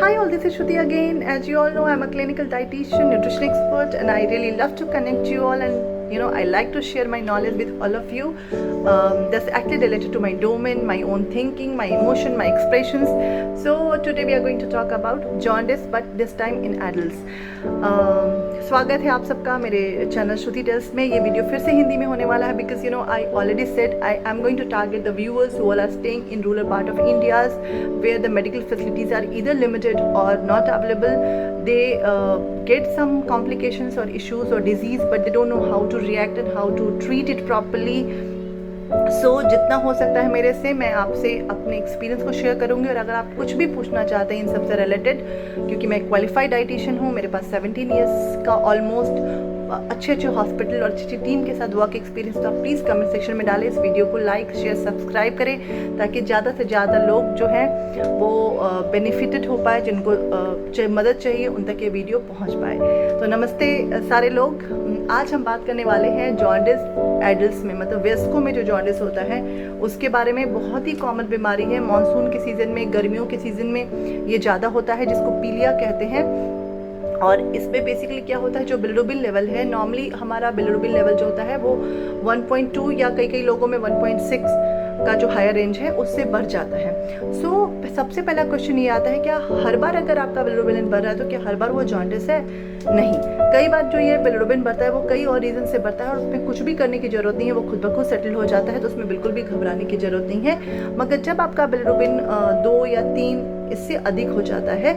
Hi all, this is Shruti again. As you all know, I'm a clinical dietitian, nutrition expert, and I really love to connect you all, and I like to share my knowledge with all of you. That's actually related to my domain, my own thinking, my emotion, my expressions. So today we are going to talk about jaundice, but this time in adults. स्वागत है आप सबका मेरे channel श्रुति tales में। ये video फिर से हिंदी में होने वाला है because I already said I am going to target the viewers who are staying in rural part of India where the medical facilities are either limited और not available. They get some complications or issues or disease, but they don't know how to react and how to treat it properly. So जितना हो सकता है मेरे से मैं आपसे अपने एक्सपीरियंस को शेयर करूँगी. और अगर आप कुछ भी पूछना चाहते हैं इन सबसे रिलेटेड, क्योंकि मैं क्वालिफाइड डाइटिशियन हूँ, मेरे पास 17 ईयर्स का ऑलमोस्ट अच्छे हॉस्पिटल और अच्छी टीम के साथ वर्क एक्सपीरियंस, तो आप प्लीज़ कमेंट सेक्शन में डालें. इस वीडियो को लाइक शेयर सब्सक्राइब करें ताकि ज़्यादा से ज़्यादा लोग जो हैं वो बेनिफिटेड हो पाए, जिनको मदद चाहिए उन तक ये वीडियो पहुंच पाए. तो नमस्ते सारे लोग. आज हम बात करने वाले हैं जॉन्डिस एडल्ट्स में, मतलब वयस्कों में जो जॉन्डिस होता है उसके बारे में. बहुत ही कॉमन बीमारी है. मानसून के सीज़न में, गर्मियों के सीज़न में ये ज़्यादा होता है, जिसको पीलिया कहते हैं. और इसमें बेसिकली क्या होता है, जो बिलिरुबिन लेवल है, नॉर्मली हमारा बिलिरुबिन लेवल जो होता है वो 1.2 या कई लोगों में 1.6 का जो हायर रेंज है उससे बढ़ जाता है. सबसे पहला क्वेश्चन ये आता है, क्या हर बार अगर आपका बिलिरुबिन बढ़ रहा है तो क्या हर बार वो जॉन्डिस है? नहीं. कई बार जो ये बिलिरुबिन बढ़ता है वो कई और रीज़न से बढ़ता है और उसमें कुछ भी करने की ज़रूरत नहीं है, वो खुद ब खुद सेटल हो जाता है, तो उसमें बिल्कुल भी घबराने की ज़रूरत नहीं है. मगर जब आपका बिलिरुबिन 2 या 3 इससे अधिक हो जाता है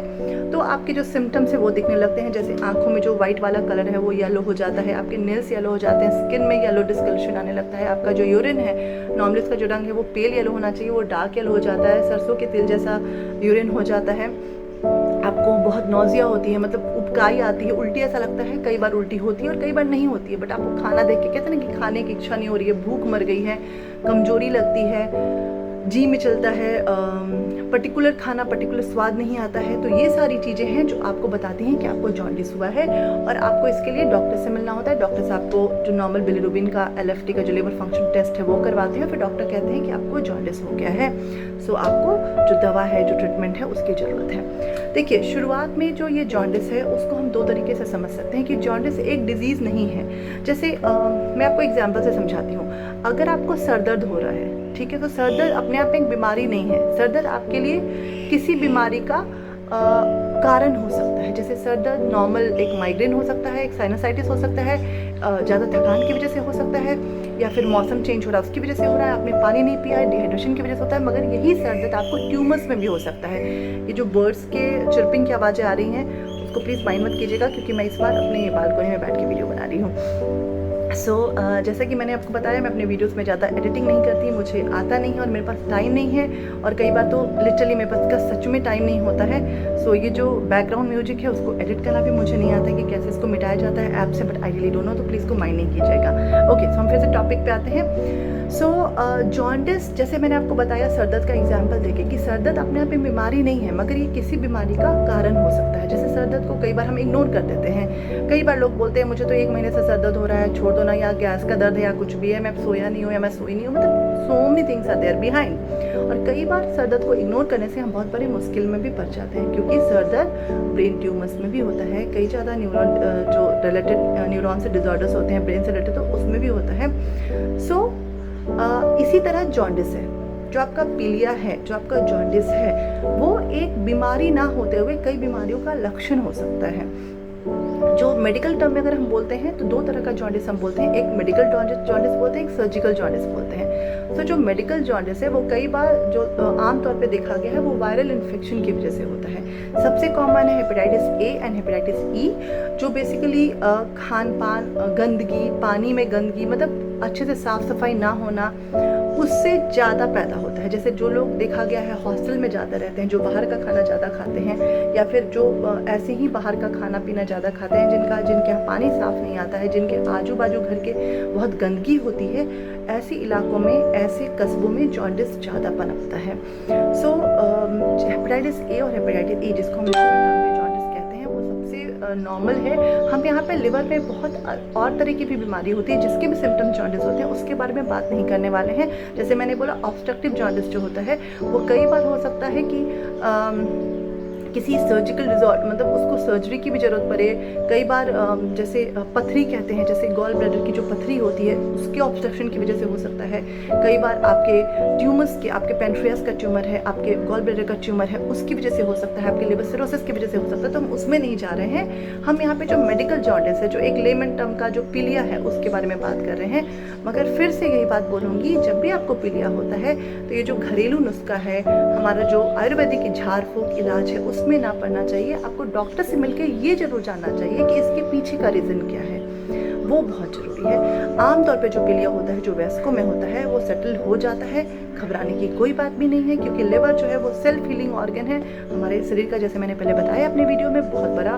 तो आपके जो सिम्टम्स है वो दिखने लगते हैं. जैसे आंखों में जो वाइट वाला कलर है वो येलो हो जाता है, आपके नेल्स येलो हो जाते हैं, स्किन में येलो डिस्कलरेशन आने लगता है, आपका जो यूरिन है, नॉर्मली उसका जो रंग है वो पेल येलो होना चाहिए, वो डार्क येलो हो जाता है, सरसों के तेल जैसा यूरिन हो जाता है. आपको बहुत नौजिया होती है, मतलब उबकाई आती है, उल्टी ऐसा लगता है. कई बार उल्टी होती है और कई बार नहीं होती है, बट आपको खाना देख के कहते हैं ना कि खाने की इच्छा नहीं हो रही है, भूख मर गई है, कमजोरी लगती है, जी में चलता है, पर्टिकुलर खाना पर्टिकुलर स्वाद नहीं आता है. तो ये सारी चीज़ें हैं जो आपको बताती हैं कि आपको जॉन्डिस हुआ है. और आपको इसके लिए डॉक्टर से मिलना होता है. डॉक्टर से आपको जो नॉर्मल बिलिरुबिन का LFT का जो लिवर फंक्शन टेस्ट है वो करवाते हैं. फिर डॉक्टर कहते हैं कि आपको जॉन्डिस हो गया है. सो आपको जो दवा है, जो ट्रीटमेंट है उसकी ज़रूरत है. देखिए, शुरुआत में जो ये जॉन्डिस है उसको हम 2 तरीके से समझ सकते हैं कि जॉन्डिस एक डिजीज़ नहीं है. जैसे मैं आपको एग्जाम्पल से समझाती हूँ. अगर आपको सर दर्द हो रहा है, ठीक है, तो सर दर्द अपने आप में एक बीमारी नहीं है. सर दर्द आपके लिए किसी बीमारी का कारण हो सकता है. जैसे सर दर्द नॉर्मल एक माइग्रेन हो सकता है, एक साइनसाइटिस हो सकता है, ज़्यादा थकान की वजह से हो सकता है, या फिर मौसम चेंज हो रहा है उसकी वजह से हो रहा है, आपने पानी नहीं पिया है, डिहाइड्रेशन की वजह से होता है. मगर यही सर दर्द आपको ट्यूमर्स में भी हो सकता है. ये जो बर्ड्स के चिरपिंग की आवाज़ें आ रही हैं उसको प्लीज़ माइंड मत कीजिएगा, क्योंकि मैं इस बार अपने बालकनी में बैठ के वीडियो बना रही हूँ. जैसा कि मैंने आपको बताया, मैं अपने वीडियोस में ज़्यादा एडिटिंग नहीं करती, मुझे आता नहीं है और मेरे पास टाइम नहीं है, और कई बार तो लिटरली मेरे पास का सच में टाइम नहीं होता है. ये जो बैकग्राउंड म्यूजिक है उसको एडिट करना भी मुझे नहीं आता है कि कैसे इसको मिटाया जाता है ऐप से, but I really don't know, तो प्लीज़ को माइंड नहीं कीजिएगा. ओके, हम फिर से टॉपिक पे आते हैं. जॉन्डिस, जैसे मैंने आपको बताया सर दर्द का एग्जाम्पल देके कि सर दर्द अपने आप में बीमारी नहीं है, मगर ये किसी बीमारी का कारण हो सकता है. जैसे सर दर्द को कई बार हम इग्नोर कर देते हैं. कई बार लोग बोलते हैं मुझे तो 1 महीने से सर दर्द हो रहा है, छोड़ दो ना, या गैस का दर्द है या कुछ भी है, मैं सोया नहीं हूँ या मैं सोई नहीं हूँ, मतलब so many things are there behind. और कई बार सर दर्द को इग्नोर करने से हम बहुत बड़ी मुश्किल में भी पड़ जाते हैं, क्योंकि सर दर्द ब्रेन ट्यूमर्स में भी होता है. कई ज़्यादा न्यूरॉन जो रिलेटेड न्यूरॉन से डिजॉर्डर्स होते हैं ब्रेन से रिलेटेड, तो उसमें भी होता है. इसी तरह जॉन्डिस है, जो आपका पीलिया है, जो आपका जॉन्डिस है, वो एक बीमारी ना होते हुए कई बीमारियों का लक्षण हो सकता है. जो मेडिकल टर्म में अगर हम बोलते हैं तो 2 तरह का जॉन्डिस हम बोलते हैं. एक मेडिकल जॉन्डिस बोलते हैं, एक सर्जिकल जॉन्डिस बोलते हैं. जो मेडिकल जॉन्डिस है वो कई बार जो आमतौर पे देखा गया है वो वायरल इन्फेक्शन की वजह से होता है. सबसे कॉमन है hepatitis A and hepatitis E, जो बेसिकली खान पान, गंदगी, पानी में गंदगी, मतलब अच्छे से साफ़ सफाई ना होना, उससे ज़्यादा पैदा होता है. जैसे जो लोग देखा गया है हॉस्टल में ज़्यादा रहते हैं, जो बाहर का खाना ज़्यादा खाते हैं, या फिर जो ऐसे ही बाहर का खाना पीना ज़्यादा खाते हैं, जिनके यहाँ पानी साफ़ नहीं आता है, जिनके आजू बाजू घर के बहुत गंदगी होती है, ऐसे इलाकों में, ऐसे कस्बों में जॉन्डिस ज़्यादा पनपता है. हेपेटाइटिस A और हेपेटाइटिस E, जिसको हम जॉन्डिस कहते हैं, वो सबसे नॉर्मल है. हम यहाँ पे लिवर में बहुत और तरह की भी बीमारी होती है जिसके भी सिम्टम्स जॉन्डिस होते हैं, उसके बारे में बात नहीं करने वाले हैं. जैसे मैंने बोला, ऑब्स्ट्रक्टिव जॉन्डिस जो होता है वो कई बार हो सकता है कि किसी सर्जिकल रिजॉर्ट मतलब उसको सर्जरी की भी ज़रूरत पड़े, कई बार जैसे पथरी कहते हैं, जैसे गॉल ब्लैडर की जो पथरी होती है उसके ऑब्स्ट्रक्शन की वजह से हो सकता है, कई बार आपके ट्यूमर्स के, आपके पेनक्रियास का ट्यूमर है, आपके गॉल ब्लैडर का ट्यूमर है, उसकी वजह से हो सकता है, आपके लिवर सिरोसिस की वजह से हो सकता है, तो हम उसमें नहीं जा रहे हैं। हम यहाँ पे जो मेडिकल जॉन्डिस है, जो एक लेमन टर्म का जो पीलिया है उसके बारे में बात कर रहे हैं। मगर फिर से यही बात बोलूँगी, जब भी आपको पीलिया होता है तो ये जो घरेलू नुस्खा है, हमारा जो आयुर्वेदिक झाड़ फूँक इलाज है, उसमें ना पड़ना चाहिए। आपको डॉक्टर से मिलकर ये जरूर जानना चाहिए कि इसके पीछे का रीज़न क्या है, वो बहुत ज़रूरी है। आमतौर पे जो पीलिया होता है, जो वयस्कों में होता है, वो सेटल हो जाता है, घबराने की कोई बात भी नहीं है, क्योंकि लिवर जो है वो सेल्फ हीलिंग ऑर्गन है हमारे शरीर का। जैसे मैंने पहले बताया अपने वीडियो में, बहुत बड़ा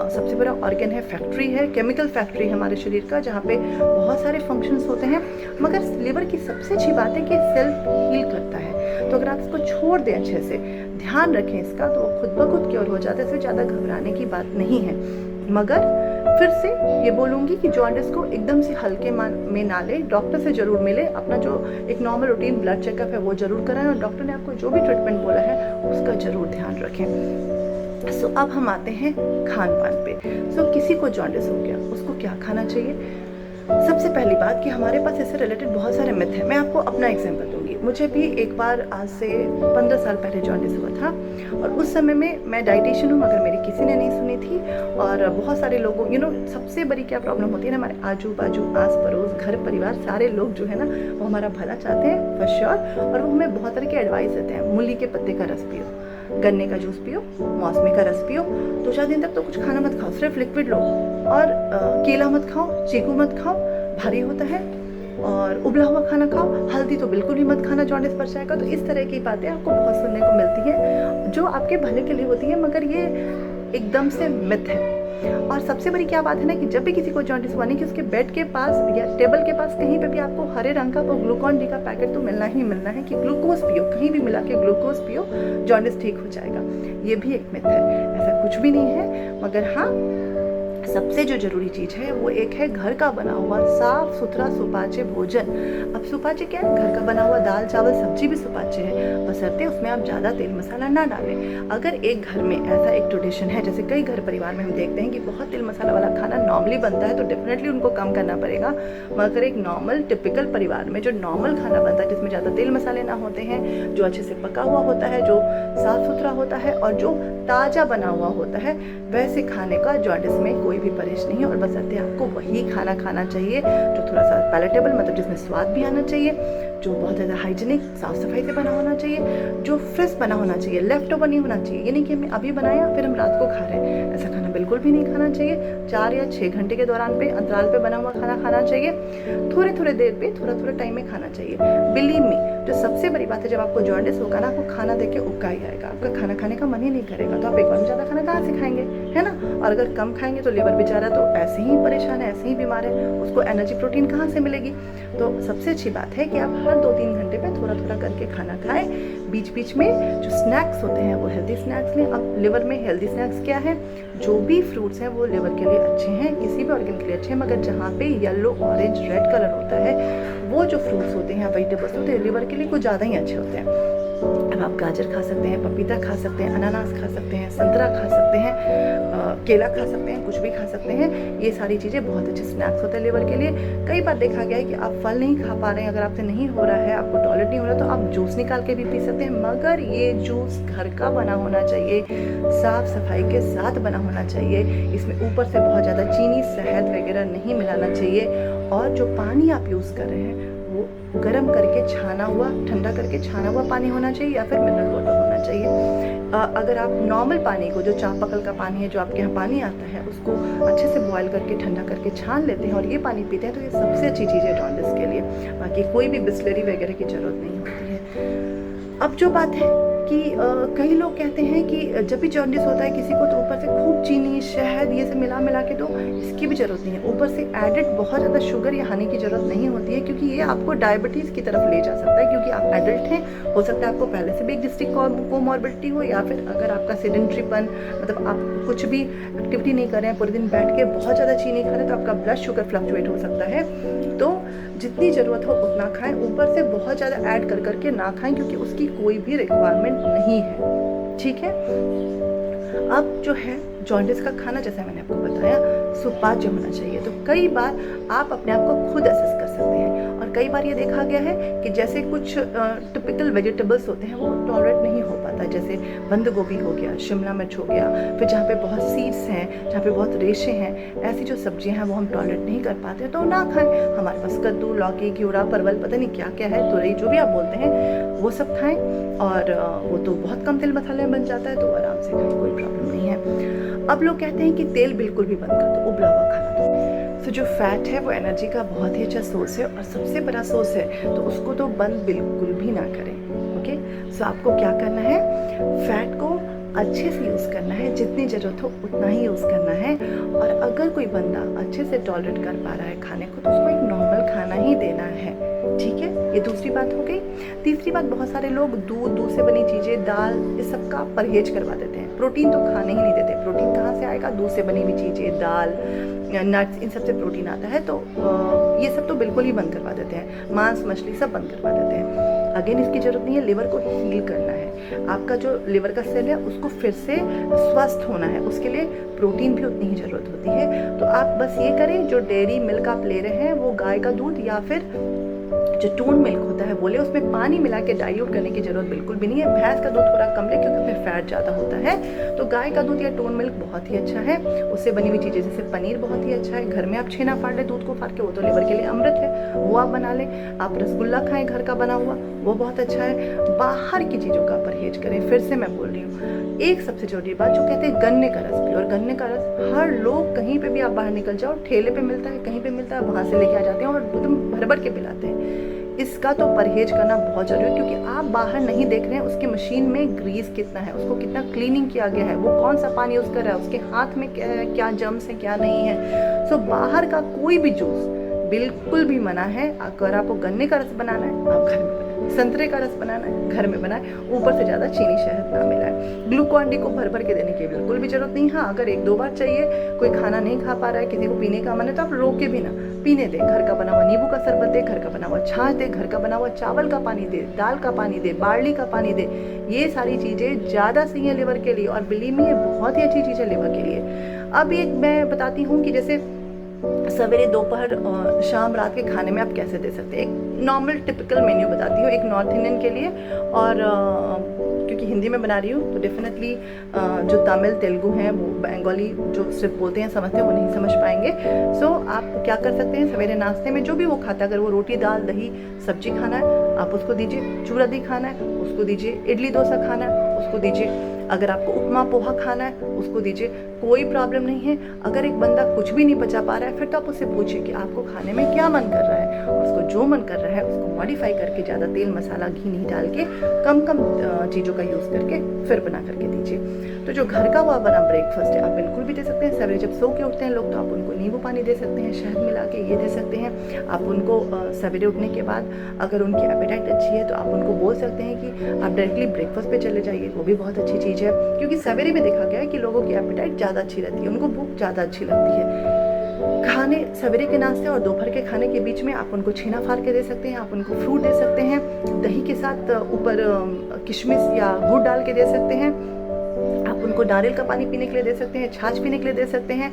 सबसे बड़ा ऑर्गन है, फैक्ट्री है, केमिकल फैक्ट्री है हमारे शरीर का, जहाँ पे बहुत सारे फंक्शंस होते हैं। मगर लिवर की सबसे अच्छी बात है कि सेल्फ हील करता है, तो अगर आप इसको छोड़ दें, अच्छे से ध्यान रखें इसका, तो वो खुद ब खुद क्योर हो जाता है, इसमें ज़्यादा घबराने की बात नहीं है। मगर फिर से ये बोलूँगी कि जॉन्डिस को एकदम से हल्के में ना ले, डॉक्टर से ज़रूर मिले, अपना जो एक नॉर्मल रूटीन ब्लड चेकअप है वो ज़रूर कराएं, और डॉक्टर ने आपको जो भी ट्रीटमेंट बोला है उसका ज़रूर ध्यान रखें। सो अब हम आते हैं खान पान पे। सो किसी को जॉन्डिस हो गया, उसको क्या खाना चाहिए? सबसे पहली बात कि हमारे पास इससे रिलेटेड बहुत सारे मिथ हैं। मैं आपको अपना एग्जांपल दूंगी। मुझे भी एक बार आज से 15 साल पहले जॉन्डिस हुआ था, और उस समय में मैं डाइटिशियन हूँ, मगर मेरी किसी ने नहीं सुनी थी। और बहुत सारे लोगों, सबसे बड़ी क्या प्रॉब्लम होती है ना, हमारे आजू बाजू, आस पड़ोस, घर परिवार, सारे लोग जो है ना वो हमारा भला चाहते हैं फॉर श्योर, और वो हमें बहुत तरह के एडवाइस देते हैं। मूली के पत्ते का रस पियो, गन्ने का जूस पियो, मौसमी का रस पियो, 2-4 दिन तक तो कुछ खाना मत खाओ, सिर्फ लिक्विड लो, और केला मत खाओ, चीकू मत खाओ, भारी होता है, और उबला हुआ खाना खाओ, हल्दी तो बिल्कुल भी मत खाना, जॉन्डिस बढ़ जाएगा। तो इस तरह की बातें आपको बहुत सुनने को मिलती हैं, जो आपके भले के लिए होती है, मगर ये एकदम से मिथ है। और सबसे बड़ी क्या बात है ना, कि जब भी किसी को जॉन्डिस हुआ, नहीं कि उसके बेड के पास या टेबल के पास कहीं पे भी आपको हरे रंग का वो ग्लूकॉन डी का पैकेट तो मिलना ही मिलना है, कि ग्लूकोज पियो, कहीं भी मिला के ग्लूकोज पियो, जॉन्डिस ठीक हो जाएगा। ये भी एक मिथ है, ऐसा कुछ भी नहीं है। मगर हाँ, सबसे जो जरूरी चीज़ है वो एक है घर का बना हुआ साफ सुथरा सुपाच्य भोजन। अब सुपाच्य क्या है? घर का बना हुआ दाल चावल सब्जी भी सुपाच्य है, बशर्ते उसमें आप ज़्यादा तेल मसाला ना डालें। अगर एक घर में ऐसा एक ट्रेडिशन है, जैसे कई घर परिवार में हम देखते हैं कि बहुत तेल मसाला वाला खाना नॉर्मली बनता है, तो डेफिनेटली उनको कम करना पड़ेगा। मगर एक नॉर्मल टिपिकल परिवार में जो नॉर्मल खाना बनता है, जिसमें ज़्यादा तेल मसाले ना होते हैं, जो अच्छे से पका हुआ होता है, जो साफ़ सुथरा होता है, और जो ताज़ा बना हुआ होता है, वैसे खाने का जॉन्डिस में कोई भी परहेज नहीं है। और बशर्ते आपको वही खाना खाना चाहिए जो थोड़ा सा पैलेटेबल, मतलब जिसमें स्वाद भी आना चाहिए, जो बहुत ज़्यादा हाइजीनिक, साफ़ सफाई से बना होना चाहिए, जो फ्रेश बना होना चाहिए, लेफ्ट ओवर नहीं होना चाहिए। ये नहीं कि हमने अभी बनाया फिर हम रात को खा रहे हैं, ऐसा खाना बिल्कुल भी नहीं खाना चाहिए। 4 या 6 घंटे के दौरान पे अंतराल पे बना हुआ खाना खाना चाहिए, थोड़े थोड़े देर पे, थोड़ा थोड़ा टाइम में खाना चाहिए। बिलीव मी, जो सबसे बड़ी बात है, जब आपको जॉन्डिस होगा ना, आपको खाना देख के उबका ही आएगा, आपका खाना खाने का मन ही नहीं करेगा, तो आप एक बार में ज़्यादा खाना कहाँ से खाएंगे, है ना। और अगर कम खाएंगे तो लिवर बेचारा तो ऐसे ही परेशान है, ऐसे ही बीमार है, उसको एनर्जी प्रोटीन कहाँ से मिलेगी। तो सबसे अच्छी बात है कि आप हर 2-3 घंटे पे थोड़ा थोड़ा करके खाना खाएं। बीच बीच में जो स्नैक्स होते हैं वो हेल्दी स्नैक्स लें। अब लिवर में हेल्दी स्नैक्स क्या है? जो भी फ्रूट्स हैं वो लिवर के लिए अच्छे हैं, किसी भी ऑर्गन के लिए अच्छे हैं, मगर जहाँ पे येलो, ऑरेंज, रेड कलर होता है, वो जो फ्रूट्स होते हैं, वेजिटेबल्स होते हैं, लिवर के लिए कुछ ज़्यादा ही अच्छे होते हैं। अब आप गाजर खा सकते हैं, पपीता खा सकते हैं, अनानास खा सकते हैं, संतरा खा सकते हैं, केला खा सकते हैं, कुछ भी खा सकते हैं। ये सारी चीज़ें बहुत अच्छे स्नैक्स होते हैं लिवर के लिए। कई बार देखा गया है कि आप फल नहीं खा पा रहे हैं, अगर आपसे नहीं हो रहा है, आपको टॉयलेट नहीं हो रहा, तो आप जूस निकाल के भी पी सकते हैं, मगर ये जूस घर का बना होना चाहिए, साफ़ सफाई के साथ बना होना चाहिए। इसमें ऊपर से बहुत ज़्यादा चीनी, शहद वगैरह नहीं मिलाना चाहिए। और जो पानी आप यूज़ कर रहे हैं वो गर्म करके छाना हुआ, ठंडा करके छाना हुआ पानी होना चाहिए, या फिर मिनरल वाटर होना चाहिए। अगर आप नॉर्मल पानी को, जो चापाकल का पानी है, जो आपके यहाँ पानी आता है, उसको अच्छे से बॉयल करके ठंडा करके छान लेते हैं और ये पानी पीते हैं, तो ये सबसे अच्छी चीज़ है जॉन्डिस के लिए। बाकी कोई भी बिस्लरी वगैरह की ज़रूरत नहीं होती है। अब जो बात है कि कई लोग कहते हैं कि जब भी जॉन्डिस होता है किसी को, तो ऊपर से खूब चीनी, शहद, ये सब मिला मिला के दो, इसकी भी ज़रूरत नहीं है। ऊपर से एडेड बहुत ज़्यादा शुगर या हनी की ज़रूरत नहीं होती है, क्योंकि ये आपको डायबिटीज़ की तरफ ले जा सकता है, क्योंकि आप एडल्ट हैं, हो सकता है आपको पहले से भी एक डिस्ट्रिक्ट कोमॉर्बिडिटी हो, या फिर अगर आपका सेडेंट्रीपन, मतलब आप कुछ भी एक्टिविटी नहीं कर रहे हैं, पूरे दिन बैठ के बहुत ज़्यादा चीनी खा रहे हैं, तो आपका ब्लड शुगर फ्लक्चुएट हो सकता है। तो जितनी ज़रूरत हो उतना खाएं, ऊपर से बहुत ज़्यादा ऐड कर करके ना खाएं, क्योंकि उसकी कोई भी रिक्वायरमेंट नहीं है, ठीक है। अब जो है जॉन्डिस का खाना, जैसे मैंने आपको बताया, सुपाच्य होना चाहिए। तो कई बार आप अपने आप को खुद असेस कर सकते हैं, और कई बार ये देखा गया है कि जैसे कुछ टिपिकल वेजिटेबल्स होते हैं वो टॉलरेट नहीं हो पाता, जैसे बंद गोभी हो गया, शिमला मिर्च हो गया, फिर जहाँ पे बहुत सीड्स हैं, जहाँ पे बहुत रेशे हैं, ऐसी जो सब्जियां हैं वो हम टॉलरेट नहीं कर पाते तो ना खाएं। हमारे पास कद्दू, लौकी, घिउरा, परवल, पता नहीं क्या क्या है, तुरई, जो भी आप बोलते हैं वो सब खाएं, और वो तो बहुत कम तेल मसाले में बन जाता है, तो आराम से खाएं, कोई प्रॉब्लम नहीं है। अब लोग कहते हैं कि तेल बिल्कुल भी बंद कर दो, उबला हुआ खाना दो। तो जो फैट है वो एनर्जी का बहुत ही अच्छा सोर्स है और सबसे बड़ा सोर्स है, तो उसको तो बंद बिल्कुल भी ना करें। ओके, सो आपको क्या करना है, फैट को अच्छे से यूज़ करना है, जितनी ज़रूरत हो उतना ही यूज़ करना है। और अगर कोई बंदा अच्छे से टॉलरेट कर पा रहा है खाने को, तो उसको एक नॉर्मल खाना ही देना है। ठीक है, ये दूसरी बात हो गई। तीसरी बात, बहुत सारे लोग दूध से बनी चीज़ें, दाल, इस सब का परहेज करवा देते हैं। प्रोटीन तो खाने ही नहीं देते। प्रोटीन कहाँ से आएगा? दूध से बनी हुई चीज़ें, दाल, नट्स, इन सब से प्रोटीन आता है। तो ये सब तो बिल्कुल ही बंद करवा देते हैं। मांस, मछली सब बंद करवा देते हैं। अगेन इसकी ज़रूरत नहीं है। लिवर को हील करना है। आपका जो लिवर का सेल है उसको फिर से स्वस्थ होना है, उसके लिए प्रोटीन भी उतनी ही ज़रूरत होती है। तो आप बस ये करें, जो डेयरी मिल्क आप ले रहे हैं वो गाय का दूध या फिर जो टोन मिल्क होता है बोले, उसमें पानी मिला के डाइल्यूट करने की ज़रूरत बिल्कुल भी नहीं है। भैंस का दूध थोड़ा कम ले क्योंकि उसमें फैट ज़्यादा होता है। तो गाय का दूध या टोन मिल्क बहुत ही अच्छा है। उससे बनी हुई चीज़ें जैसे पनीर बहुत ही अच्छा है। घर में आप छेना फाड़ लें दूध को फाड़ के, वो तो लिवर के लिए अमृत है, वो आप बना लें। आप रसगुल्ला खाएं घर का बना हुआ, वो बहुत अच्छा है। बाहर की चीज़ों का परहेज करें। फिर से मैं बोल रही हूँ, एक सबसे जरूरी बात, जो कहते हैं गन्ने का रस पियो। और गन्ने का रस हर लोग, कहीं पे भी आप बाहर निकल जाओ, ठेले पे मिलता है, कहीं पे मिलता है, वहाँ से लेके आ जाते हैं और एकदम भर भर के पिलाते हैं। इसका तो परहेज करना बहुत जरूरी है, क्योंकि आप बाहर नहीं देख रहे हैं उसकी मशीन में ग्रीस कितना है, उसको कितना क्लीनिंग किया गया है, वो कौन सा पानी यूज़ कर रहा है, उसके हाथ में क्या जर्म्स है क्या नहीं है। सो बाहर का कोई भी जूस बिल्कुल भी मना है। अगर आपको गन्ने का रस बनाना है आप घर में बनाएं, संतरे का रस बनाना है घर में बनाएं, ऊपर से ज़्यादा चीनी शहद ना मिलाएं। ग्लूकॉन डी को भर भर के देने की बिल्कुल भी जरूरत नहीं। हाँ, अगर एक दो बार चाहिए, कोई खाना नहीं खा पा रहा है, किसी को पीने का मन है, तो आप रोके भी ना, पीने दें। घर का बना हुआ नींबू का शरबत दे, घर का बना हुआ छाछ दे, घर का बना हुआ चावल का पानी दे, दाल का पानी दे, बार्ली का पानी दे। ये सारी चीज़ें ज़्यादा सही है लिवर के लिए, और बिलीव मी ये बहुत ही अच्छी चीज़ है लिवर के लिए। अब एक मैं बताती हूँ कि जैसे सवेरे, दोपहर, शाम, रात के खाने में आप कैसे दे सकते हैं। एक नॉर्मल टिपिकल मेन्यू बताती हूँ एक नॉर्थ इंडियन के लिए, और क्योंकि हिंदी में बना रही हूँ तो डेफिनेटली जो तमिल, तेलुगु हैं, वो बंगाली जो सिर्फ बोलते हैं समझते हैं, वो नहीं समझ पाएंगे। सो आप क्या कर सकते हैं, सवेरे नाश्ते में जो भी वो खाता है, अगर वो रोटी, दाल, दही, सब्जी खाना है आप उसको दीजिए। चूरा दही खाना है उसको दीजिए। इडली डोसा खाना है उसको दीजिए। अगर आपको उपमा पोहा खाना है उसको दीजिए, कोई प्रॉब्लम नहीं है। अगर एक बंदा कुछ भी नहीं पचा पा रहा है, फिर तो आप उससे पूछिए कि आपको खाने में क्या मन कर रहा है, और उसको जो मन कर रहा है उसको मॉडिफाई करके, ज़्यादा तेल मसाला घी नहीं डाल के, कम कम चीज़ों का यूज़ करके फिर बना करके दीजिए। तो जो घर का हुआ बना ब्रेकफास्ट है आप बिल्कुल भी दे सकते हैं। सवेरे जब सो के उठते हैं लोग, तो आप उनको नींबू पानी दे सकते हैं, शहद मिला के, ये दे सकते हैं। आप उनको सवेरे उठने के बाद अगर उनकी एपेटाइट अच्छी है तो आप उनको बोल सकते हैं कि आप डायरेक्टली ब्रेकफास्ट पे चले जाइए, वो भी बहुत अच्छी चीज़ है। क्योंकि सवेरे में देखा गया है कि लोगों की एपेटाइट ज़्यादा अच्छी रहती है, उनको भूख ज़्यादा अच्छी लगती है। खाने, सवेरे के नाश्ते और दोपहर के खाने के बीच में आप उनको छीना फाड़ के दे सकते हैं, आप उनको फ्रूट दे सकते हैं, दही के साथ ऊपर किशमिश या गुड़ डाल के दे सकते हैं। आप उनको नारियल का पानी पीने के लिए दे सकते हैं, छाछ पीने के लिए दे सकते हैं,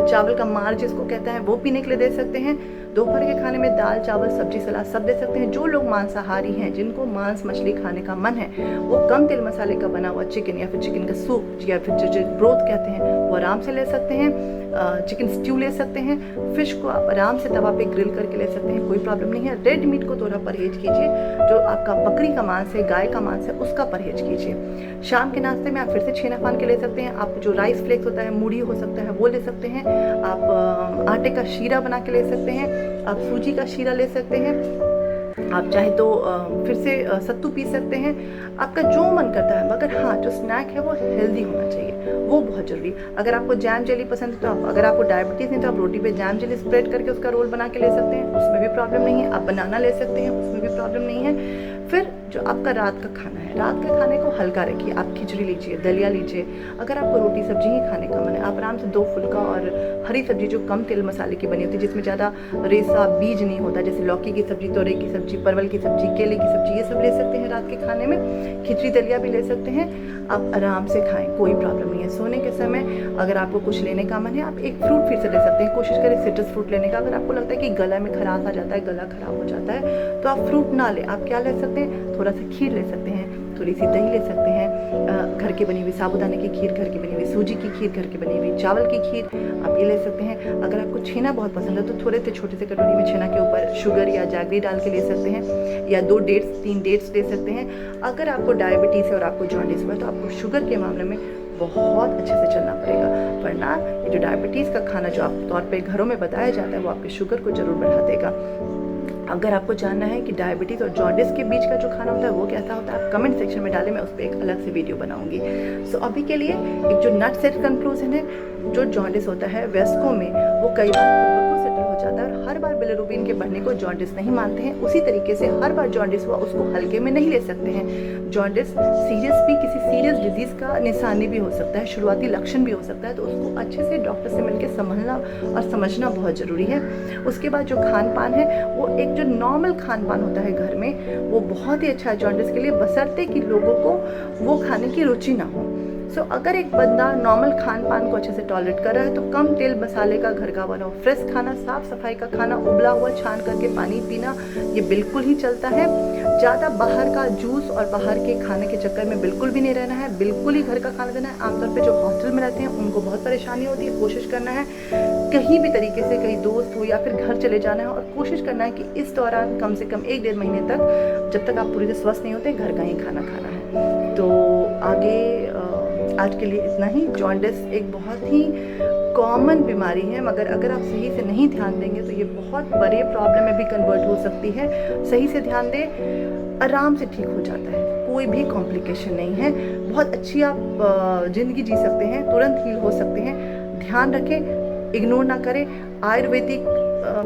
चावल का मार जिसको कहते हैं वो पीने के लिए दे सकते हैं। दोपहर के खाने में दाल, चावल, सब्जी, सलाद सब दे सकते हैं। जो लोग मांसाहारी हैं, जिनको मांस मछली खाने का मन है, वो कम तेल मसाले का बना हुआ चिकन या फिर चिकन का सूप या फिर जो ब्रोथ कहते हैं वो आराम से ले सकते हैं। चिकन स्ट्यू ले सकते हैं। फिश को आप आराम से तवा पे ग्रिल करके ले सकते हैं, कोई प्रॉब्लम नहीं है। रेड मीट को थोड़ा परहेज कीजिए, जो आपका बकरी का मांस है, गाय का मांस है, उसका परहेज कीजिए। शाम के नाश्ते में आप फिर से छेना फान के ले सकते हैं। आप जो राइस फ्लेक्स होता है, मूढ़ी हो सकता है, वो ले सकते हैं। आप आटे का शीरा बना के ले सकते हैं, आप सूजी का शीरा ले सकते हैं, आप चाहे तो फिर से सत्तू पी सकते हैं, आपका जो मन करता है। मगर हाँ, जो स्नैक है वो हेल्दी होना चाहिए, वो बहुत जरूरी। अगर आपको जैम जेली पसंद है तो आप, अगर आपको डायबिटीज़ नहीं तो आप रोटी पे जैम जेली स्प्रेड करके उसका रोल बना के ले सकते हैं, उसमें भी प्रॉब्लम नहीं है। आप बनाना ले सकते हैं, उसमें भी प्रॉब्लम नहीं है। फिर जो आपका रात का खाना है, रात के खाने को हल्का रखिए। आप खिचड़ी लीजिए, दलिया लीजिए। अगर आपको रोटी सब्जी ही खाने का मन है, आप आराम से 2 फुल्का और हरी सब्जी जो कम तेल मसाले की बनी होती है, जिसमें ज़्यादा रेसा बीज नहीं होता, जैसे लौकी की सब्जी, तोरई की सब्जी, परवल की सब्जी, केले की सब्जी, ये सब ले सकते हैं रात के खाने में। खिचड़ी दलिया भी ले सकते हैं। आप आराम से खाएं, कोई प्रॉब्लम नहीं है। सोने के समय अगर आपको कुछ लेने का मन है, आप एक फ्रूट फिर से ले सकते हैं। कोशिश करें सिट्रस फ्रूट लेने का। अगर आपको लगता है कि गला में खराश आ जाता है, गला खराब हो जाता है, तो आप फ्रूट ना लें। आप क्या ले सकते हैं, थोड़ा सा खीर ले सकते हैं, थोड़ी सी दही ले सकते हैं, घर की बनी हुई साबूदाने की खीर, घर की बनी हुई सूजी की खीर, घर की बनी हुई चावल की खीर, आप ये ले सकते हैं। अगर आपको छेना बहुत पसंद है तो थोड़े से छोटे से कटोरी में छेना के ऊपर शुगर या जैगरी डाल के ले सकते हैं, या 2 डेट्स 3 डेट्स ले सकते हैं। अगर आपको डायबिटीज़ है और आपको जॉन्डिस हुआ है तो आपको शुगर के मामले में बहुत अच्छे से चलना पड़ेगा, वरना ये जो डायबिटीज़ का खाना जो आप तौर पे घरों में बताया जाता है वो आपके शुगर को ज़रूर बढ़ा देगा। अगर आपको जानना है कि डायबिटीज़ और जॉन्डिस के बीच का जो खाना होता है वो कैसा होता है, आप कमेंट सेक्शन में डालें, मैं उस पर एक अलग से वीडियो बनाऊंगी। सो अभी के लिए एक जो नट सेट कंक्लूजन है, जो जॉन्डिस होता है वयस्कों में वो कई बार खुद ब खुद सेटल हो जाता है, और हर बार बिलिरुबिन के बढ़ने को जॉन्डिस नहीं मानते हैं। उसी तरीके से हर बार जॉन्डिस हुआ उसको हल्के में नहीं ले सकते हैं। जॉन्डिस सीरियस भी, किसी सीरियस डिजीज़ का निशानी भी हो सकता है, शुरुआती लक्षण भी हो सकता है, तो उसको अच्छे से डॉक्टर से मिलकर संभलना और समझना बहुत ज़रूरी है। उसके बाद जो खान पान है, वो एक जो नॉर्मल खान पान होता है घर में, वो बहुत ही अच्छा है जॉन्डिस के लिए, बशर्ते कि लोगों को वो खाने की रुचि ना हो। सो अगर एक बंदा नॉर्मल खान पान को अच्छे से टॉलरेट कर रहा है तो कम तेल मसाले का घर का बना फ्रेश खाना, साफ सफाई का खाना, उबला हुआ छान करके पानी पीना, ये बिल्कुल ही चलता है। ज़्यादा बाहर का जूस और बाहर के खाने के चक्कर में बिल्कुल भी नहीं रहना है, बिल्कुल ही घर का खाना देना है। आमतौर पे जो हॉस्टल में रहते हैं उनको बहुत परेशानी होती है। कोशिश करना है कहीं भी तरीके से, कहीं दोस्त हो या फिर घर चले जाना है, और कोशिश करना है कि इस दौरान कम से कम 1-1.5 महीने तक, जब तक आप पूरी तरह स्वस्थ नहीं होते, घर का ही खाना खाना है। तो आगे आज के लिए इतना ही। जॉन्डिस एक बहुत ही कॉमन बीमारी है, मगर अगर आप सही से नहीं ध्यान देंगे तो ये बहुत बड़े प्रॉब्लम में भी कन्वर्ट हो सकती है। सही से ध्यान दें, आराम से ठीक हो जाता है, कोई भी कॉम्प्लिकेशन नहीं है। बहुत अच्छी आप ज़िंदगी जी सकते हैं, तुरंत हील हो सकते हैं। ध्यान रखें, इग्नोर ना करें। आयुर्वेदिक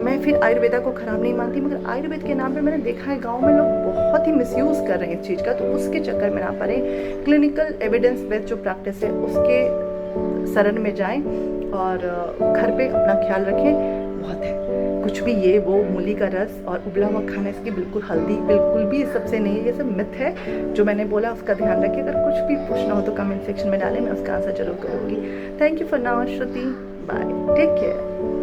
मैं फिर आयुर्वेदा को ख़राब नहीं मानती, मगर आयुर्वेद के नाम पे मैंने देखा है गांव में लोग बहुत ही मिसयूज़ कर रहे हैं इस चीज़ का, तो उसके चक्कर में ना पड़े। क्लिनिकल एविडेंस बेस्ड जो प्रैक्टिस है उसके शरण में जाएं, और घर पे अपना ख्याल रखें। बहुत है, कुछ भी ये वो मूली का रस और उबला हुआ खाना, इसकी बिल्कुल हल्दी बिल्कुल भी सबसे नहीं है, ये सब मिथ है जो मैंने बोला, उसका ध्यान रखिए। अगर कुछ भी पूछना हो तो कमेंट सेक्शन में डालें, मैं उसका आंसर जरूर करूँगी। Thank you for now, Shruti, bye, take care.